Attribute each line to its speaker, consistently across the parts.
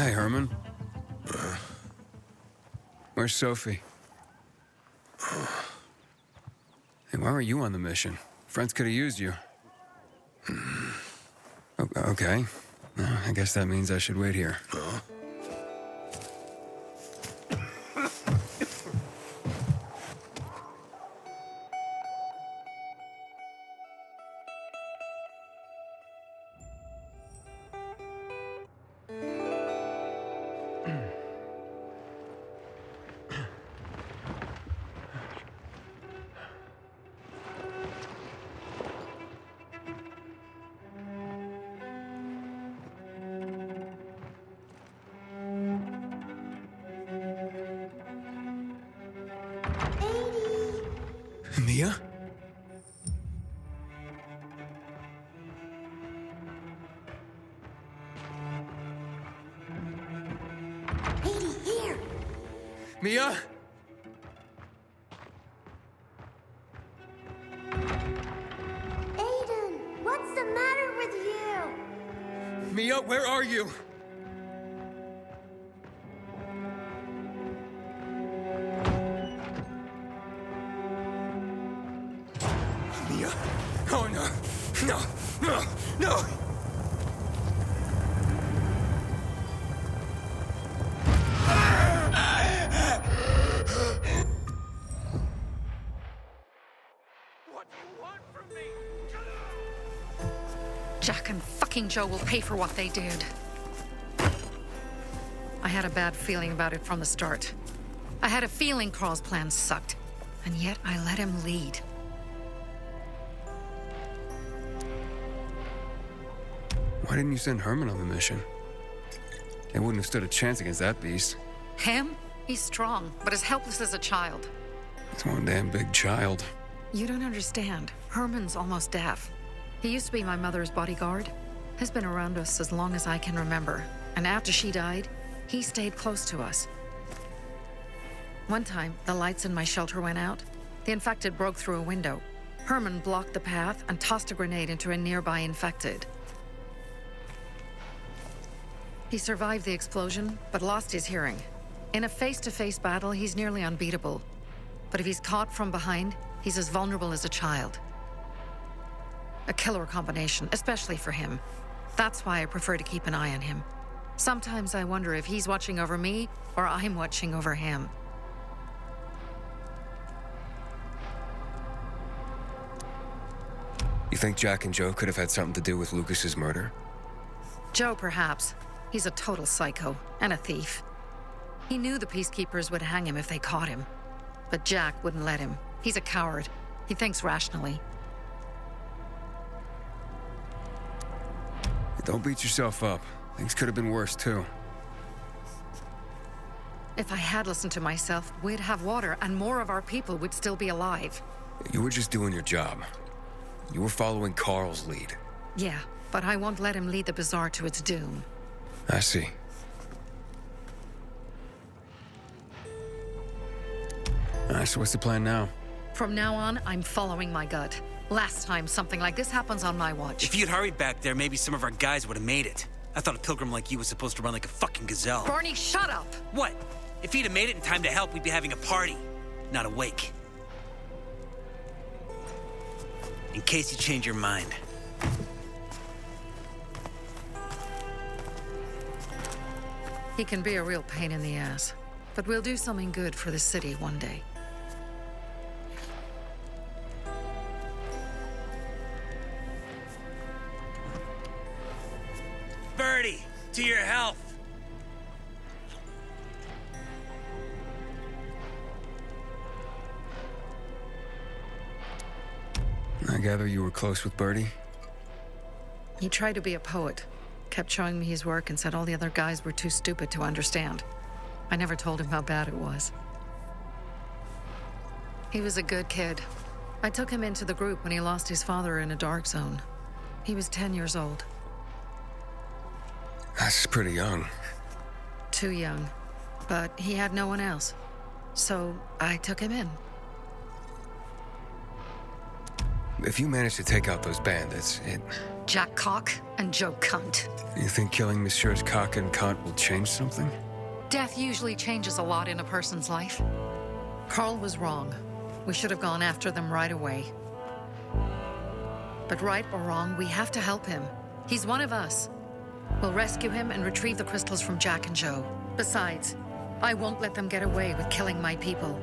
Speaker 1: Hi, Herman. Where's Sophie? Hey, why weren't you on the mission? Friends could have used you. Okay. I guess that means I should wait here. Mia?
Speaker 2: Edie, here!
Speaker 1: Mia?
Speaker 2: Aiden, what's the matter with you?
Speaker 1: Mia, where are you? Mia. Oh, no. No. No. No. What do you want from me?
Speaker 3: Jack and fucking Joe will pay for what they did. I had a bad feeling about it from the start. I had a feeling Carl's plan sucked, and yet I let him lead.
Speaker 1: Why didn't you send Herman on the mission? They wouldn't have stood a chance against that beast.
Speaker 3: Him? He's strong, but as helpless as a child.
Speaker 1: It's one damn big child.
Speaker 3: You don't understand. Herman's almost deaf. He used to be my mother's bodyguard. He's been around us as long as I can remember. And after she died, he stayed close to us. One time, the lights in my shelter went out. The infected broke through a window. Herman blocked the path and tossed a grenade into a nearby infected. He survived the explosion, but lost his hearing. In a face-to-face battle, he's nearly unbeatable. But if he's caught from behind, he's as vulnerable as a child. A killer combination, especially for him. That's why I prefer to keep an eye on him. Sometimes I wonder if he's watching over me, or I'm watching over him.
Speaker 1: You think Jack and Joe could have had something to do with Lucas's murder?
Speaker 3: Joe, perhaps. He's a total psycho, and a thief. He knew the Peacekeepers would hang him if they caught him. But Jack wouldn't let him. He's a coward. He thinks rationally.
Speaker 1: Don't beat yourself up. Things could have been worse, too.
Speaker 3: If I had listened to myself, we'd have water, and more of our people would still be alive.
Speaker 1: You were just doing your job. You were following Carl's lead.
Speaker 3: Yeah, but I won't let him lead the Bazaar to its doom.
Speaker 1: I see. So what's the plan now?
Speaker 3: From now on, I'm following my gut. Last time something like this happens on my watch.
Speaker 4: If you'd hurried back there, maybe some of our guys would have made it. I thought a pilgrim like you was supposed to run like a fucking gazelle.
Speaker 3: Barney, shut up!
Speaker 4: What? If he'd have made it in time to help, we'd be having a party, not a wake. In case you change your mind.
Speaker 3: He can be a real pain in the ass. But we'll do something good for the city one day.
Speaker 4: Birdie, to your health.
Speaker 1: I gather you were close with Birdie?
Speaker 3: He tried to be a poet, kept showing me his work and said all the other guys were too stupid to understand. I never told him how bad it was. He was a good kid. I took him into the group when he lost his father in a dark zone. He was 10 years old.
Speaker 1: That's pretty young.
Speaker 3: Too young. But he had no one else. So I took him in.
Speaker 1: If you manage to take out those bandits,
Speaker 3: Jack Cock and Joe Cunt.
Speaker 1: You think killing Messieurs Cock and Cunt will change something?
Speaker 3: Death usually changes a lot in a person's life. Carl was wrong. We should have gone after them right away. But right or wrong, we have to help him. He's one of us. We'll rescue him and retrieve the crystals from Jack and Joe. Besides, I won't let them get away with killing my people.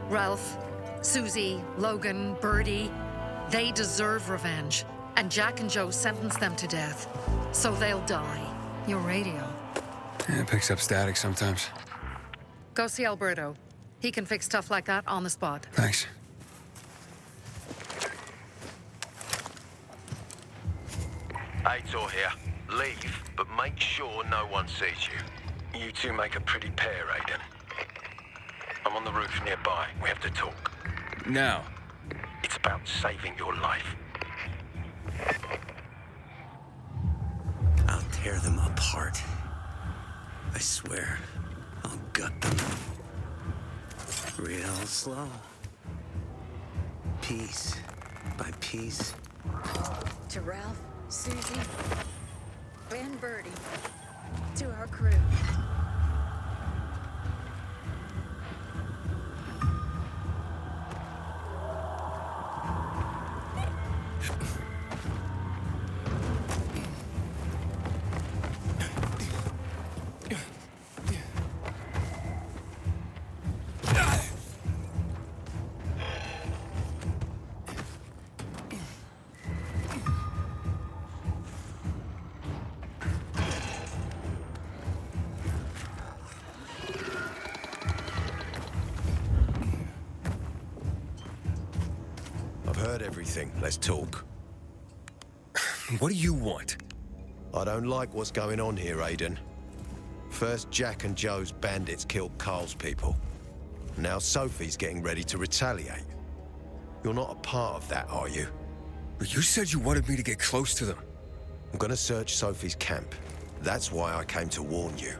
Speaker 3: Ralph, Susie, Logan, Birdie, they deserve revenge. And Jack and Joe sentenced them to death. So they'll die. Your radio.
Speaker 1: Yeah, it picks up static sometimes.
Speaker 3: Go see Alberto. He can fix stuff like that on the spot.
Speaker 1: Thanks.
Speaker 5: Aitor here. Leave, but make sure no one sees you. You two make a pretty pair, Aiden. I'm on the roof nearby. We have to talk.
Speaker 1: Now.
Speaker 5: It's about saving your life.
Speaker 4: I'll tear them apart. I swear, I'll gut them. Real slow. Piece by piece.
Speaker 6: To Ralph, Susie, and Birdie. To our crew.
Speaker 5: I've heard everything. Let's talk.
Speaker 1: What do you want?
Speaker 5: I don't like what's going on here, Aiden. First, Jack and Joe's bandits killed Carl's people. Now Sophie's getting ready to retaliate. You're not a part of that, are you?
Speaker 1: But you said you wanted me to get close to them.
Speaker 5: I'm gonna search Sophie's camp. That's why I came to warn you.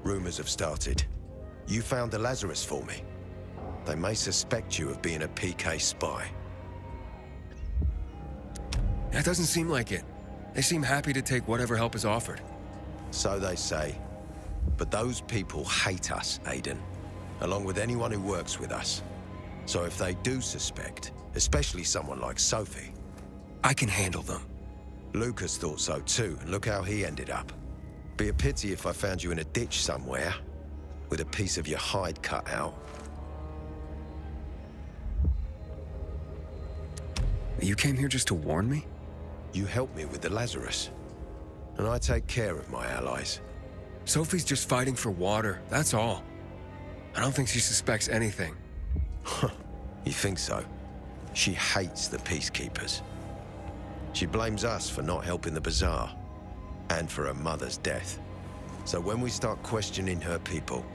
Speaker 5: Rumors have started. You found the Lazarus for me. They may suspect you of being a PK spy.
Speaker 1: That doesn't seem like it. They seem happy to take whatever help is offered.
Speaker 5: So they say. But those people hate us, Aiden. Along with anyone who works with us. So if they do suspect, especially someone like Sophie...
Speaker 1: I can handle them.
Speaker 5: Lucas thought so too, and look how he ended up. Be a pity if I found you in a ditch somewhere, with a piece of your hide cut out.
Speaker 1: You came here just to warn me?
Speaker 5: You helped me with the Lazarus. And I take care of my allies.
Speaker 1: Sophie's just fighting for water, that's all. I don't think she suspects anything.
Speaker 5: You think so? She hates the Peacekeepers. She blames us for not helping the Bazaar, and for her mother's death. So when we start questioning her people,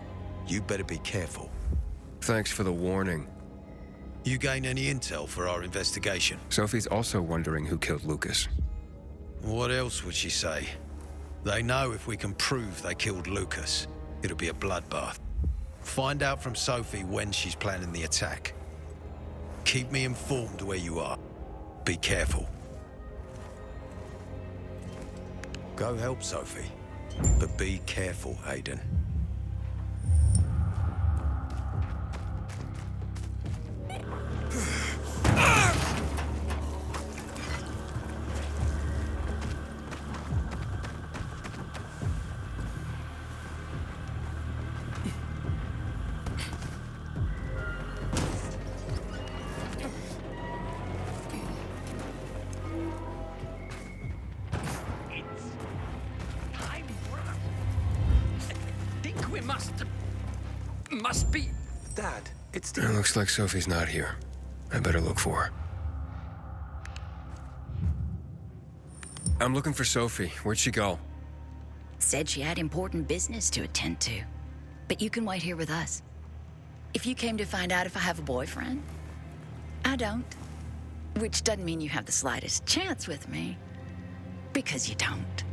Speaker 5: you better be careful.
Speaker 1: Thanks for the warning.
Speaker 5: You gain any intel for our investigation?
Speaker 1: Sophie's also wondering who killed Lucas.
Speaker 5: What else would she say? They know if we can prove they killed Lucas, it'll be a bloodbath. Find out from Sophie when she's planning the attack. Keep me informed where you are. Be careful. Go help Sophie, but be careful, Aiden.
Speaker 4: Must be... Dad, it's
Speaker 1: It looks like Sophie's not here. I better look for her. I'm looking for Sophie. Where'd she go?
Speaker 6: Said she had important business to attend to. But you can wait here with us. If you came to find out if I have a boyfriend, I don't. Which doesn't mean you have the slightest chance with me. Because you don't.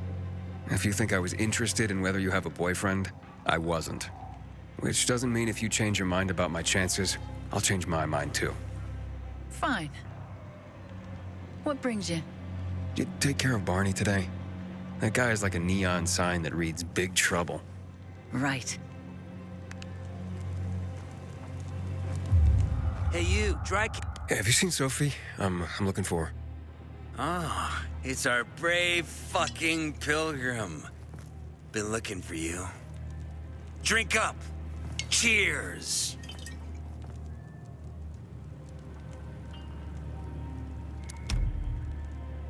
Speaker 1: If you think I was interested in whether you have a boyfriend, I wasn't. Which doesn't mean if you change your mind about my chances, I'll change my mind too.
Speaker 6: Fine. What brings you?
Speaker 1: You take care of Barney today? That guy is like a neon sign that reads Big Trouble.
Speaker 6: Right.
Speaker 4: Hey, you,
Speaker 1: Hey, have you seen Sophie? I'm looking for her.
Speaker 4: Ah, it's our brave fucking pilgrim. Been looking for you. Drink up. Cheers.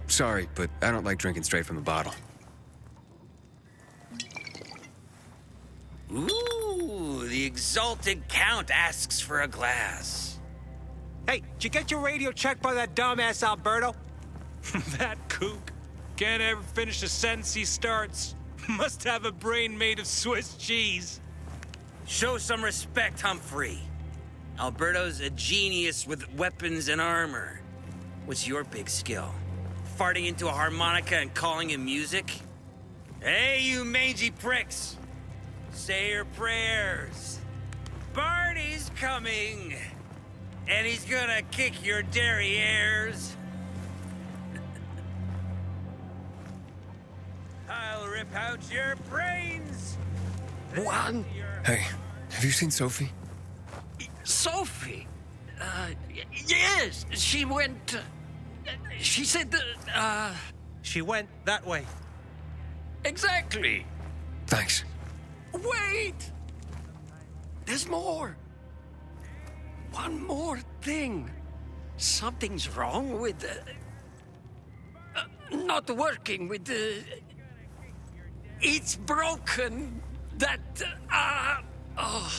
Speaker 1: Sorry, but I don't like drinking straight from the bottle.
Speaker 4: Ooh, the exalted count asks for a glass.
Speaker 7: Hey, did you get your radio checked by that dumbass Alberto?
Speaker 8: That kook can't ever finish a sentence he starts. Must have a brain made of Swiss cheese.
Speaker 4: Show some respect, Humphrey. Alberto's a genius with weapons and armor. What's your big skill? Farting into a harmonica and calling it music? Hey, you mangy pricks! Say your prayers. Barney's coming! And he's gonna kick your derrieres. I'll rip out your brains!
Speaker 7: One.
Speaker 1: Hey, have you seen Sophie?
Speaker 7: Sophie? Yes, she went. She said that, She went that way. Exactly.
Speaker 1: Thanks.
Speaker 7: Wait! There's more. One more thing. Something's wrong with. Not working with the. It's broken. That. Oh.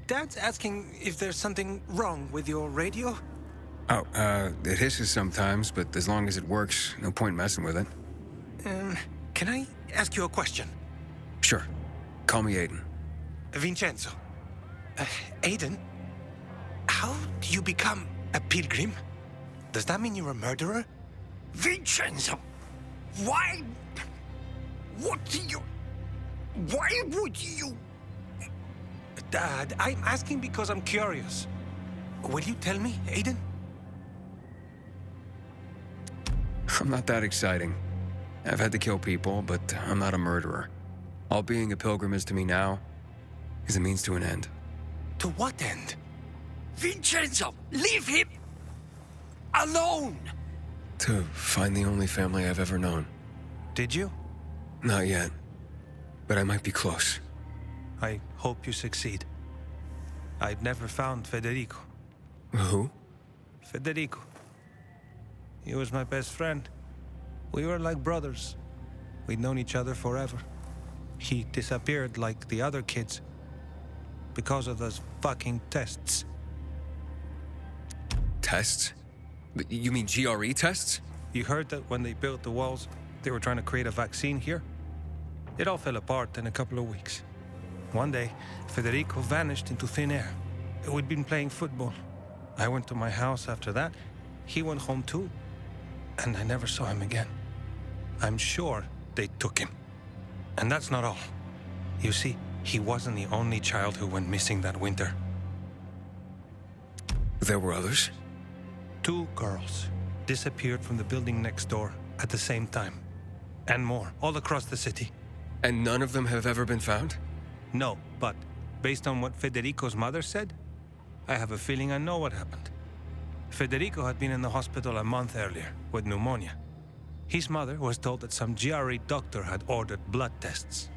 Speaker 9: Dad's asking if there's something wrong with your radio?
Speaker 1: Oh, it hisses sometimes, but as long as it works, no point messing with it.
Speaker 9: Can I ask you a question?
Speaker 1: Sure. Call me Aiden.
Speaker 9: Vincenzo. Aiden? How do you become a pilgrim? Does that mean you're a murderer?
Speaker 7: Vincenzo! Why? What do you. Why would you.
Speaker 9: Dad, I'm asking because I'm curious. Will you tell me, Aiden?
Speaker 1: I'm not that exciting. I've had to kill people, but I'm not a murderer. All being a pilgrim is to me now is a means to an end.
Speaker 9: To what end?
Speaker 7: Vincenzo! Leave him! Alone!
Speaker 1: To find the only family I've ever known.
Speaker 9: Did you?
Speaker 1: Not yet, but I might be close.
Speaker 9: I hope you succeed. I've never found Federico.
Speaker 1: Who?
Speaker 9: Federico. He was my best friend. We were like brothers. We'd known each other forever. He disappeared like the other kids because of those fucking tests.
Speaker 1: Tests? You mean GRE tests?
Speaker 9: You heard that when they built the walls, they were trying to create a vaccine here? It all fell apart in a couple of weeks. One day, Federico vanished into thin air. We'd been playing football. I went to my house after that. He went home too. And I never saw him again. I'm sure they took him. And that's not all. You see, he wasn't the only child who went missing that winter.
Speaker 1: There were others?
Speaker 9: 2 girls disappeared from the building next door at the same time. And more, all across the city.
Speaker 1: And none of them have ever been found?
Speaker 9: No, but based on what Federico's mother said, I have a feeling I know what happened. Federico had been in the hospital a month earlier with pneumonia. His mother was told that some GRE doctor had ordered blood tests,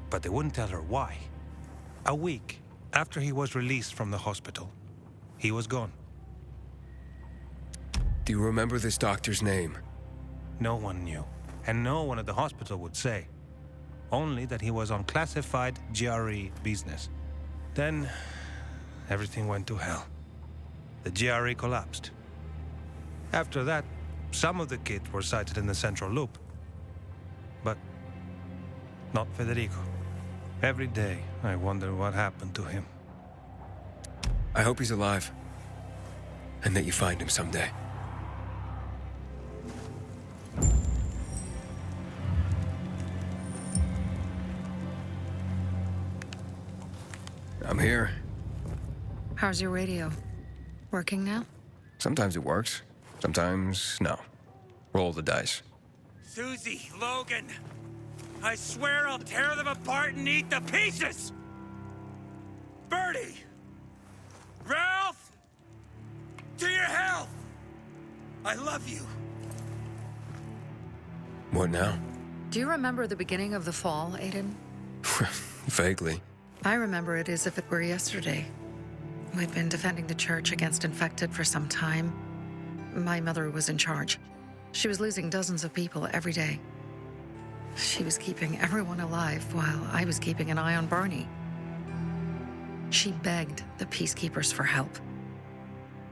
Speaker 9: but they wouldn't tell her why. A week after he was released from the hospital, he was gone.
Speaker 1: Do you remember this doctor's name?
Speaker 9: No one knew, and no one at the hospital would say. Only that he was on classified GRE business. Then, everything went to hell. The GRE collapsed. After that, some of the kids were sighted in the central loop. But not Federico. Every day, I wonder what happened to him.
Speaker 1: I hope he's alive. And that you find him someday. I'm here.
Speaker 3: How's your radio? Working now?
Speaker 1: Sometimes it works. Sometimes, no. Roll the dice.
Speaker 4: Susie, Logan, I swear I'll tear them apart and eat the pieces! Bertie! Ralph! To your health! I love you.
Speaker 1: What now?
Speaker 3: Do you remember the beginning of the fall, Aiden?
Speaker 1: Vaguely.
Speaker 3: I remember it as if it were yesterday. We'd been defending the church against infected for some time. My mother was in charge. She was losing dozens of people every day. She was keeping everyone alive while I was keeping an eye on Barney. She begged the peacekeepers for help,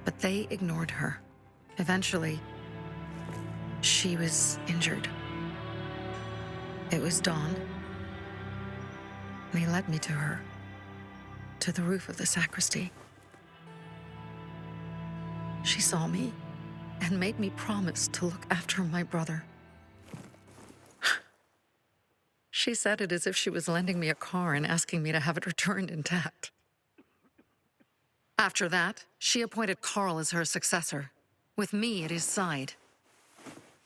Speaker 3: but they ignored her. Eventually, she was injured. It was dawn. They led me to her, to the roof of the sacristy. She saw me and made me promise to look after my brother. She said it as if she was lending me a car and asking me to have it returned intact. After that, she appointed Carl as her successor, with me at his side.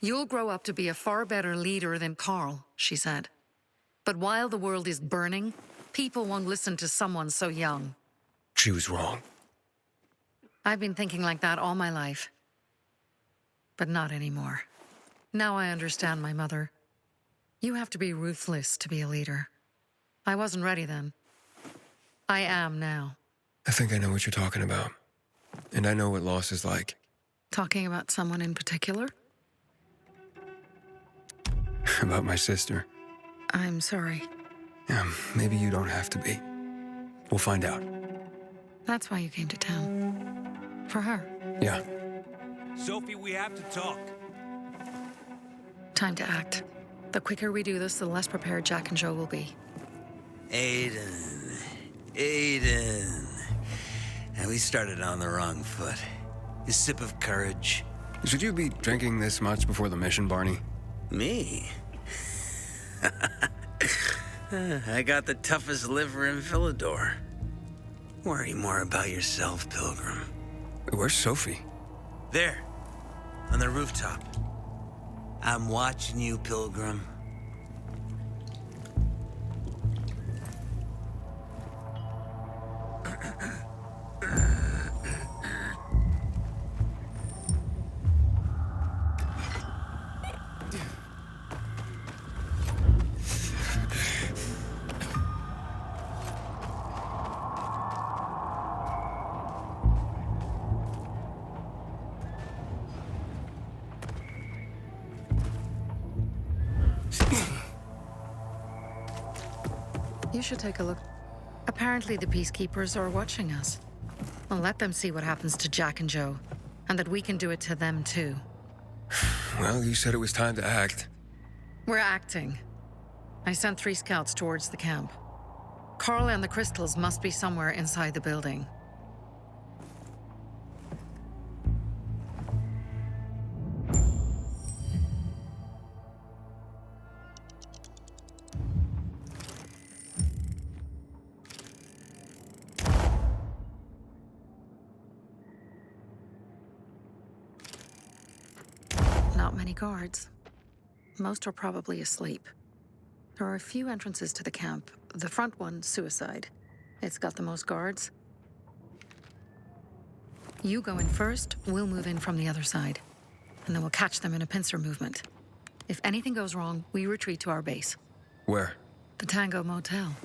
Speaker 3: You'll grow up to be a far better leader than Carl, she said. But while the world is burning, people won't listen to someone so young.
Speaker 1: She was wrong.
Speaker 3: I've been thinking like that all my life. But not anymore. Now I understand my mother. You have to be ruthless to be a leader. I wasn't ready then. I am now.
Speaker 1: I think I know what you're talking about. And I know what loss is like.
Speaker 3: Talking about someone in particular?
Speaker 1: About my sister.
Speaker 3: I'm sorry.
Speaker 1: Yeah, maybe you don't have to be. We'll find out.
Speaker 3: That's why you came to town. For her.
Speaker 1: Yeah.
Speaker 8: Sophie, we have to talk.
Speaker 3: Time to act. The quicker we do this, the less prepared Jack and Joe will be.
Speaker 4: Aiden. And we started on the wrong foot. A sip of courage.
Speaker 1: Should you be drinking this much before the mission, Barney?
Speaker 4: Me? I got the toughest liver in Philidor. Worry more about yourself, Pilgrim.
Speaker 1: Where's Sophie?
Speaker 4: There, on the rooftop. I'm watching you, Pilgrim.
Speaker 3: You should take a look. Apparently the peacekeepers are watching us. Well, let them see what happens to Jack and Joe, and that we can do it to them too.
Speaker 1: Well, you said it was time to act.
Speaker 3: We're acting. I sent 3 scouts towards the camp. Carl and the crystals must be somewhere inside the building. Not many guards. Most are probably asleep. There are a few entrances to the camp. The front one, suicide. It's got the most guards. You go in first, we'll move in from the other side. And then we'll catch them in a pincer movement. If anything goes wrong, we retreat to our base.
Speaker 1: Where?
Speaker 3: The Tango Motel.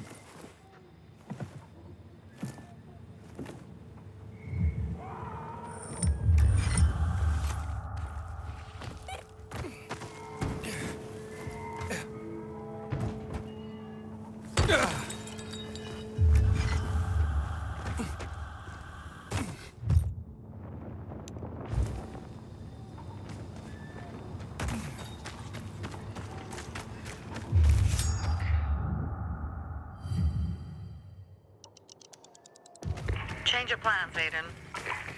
Speaker 3: Change of plans, Aiden.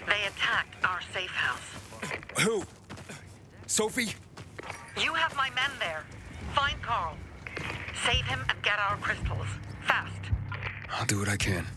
Speaker 3: They attacked our safe house.
Speaker 1: Who? Sophie?
Speaker 3: You have my men there. Find Carl. Save him and get our crystals. Fast.
Speaker 1: I'll do what I can.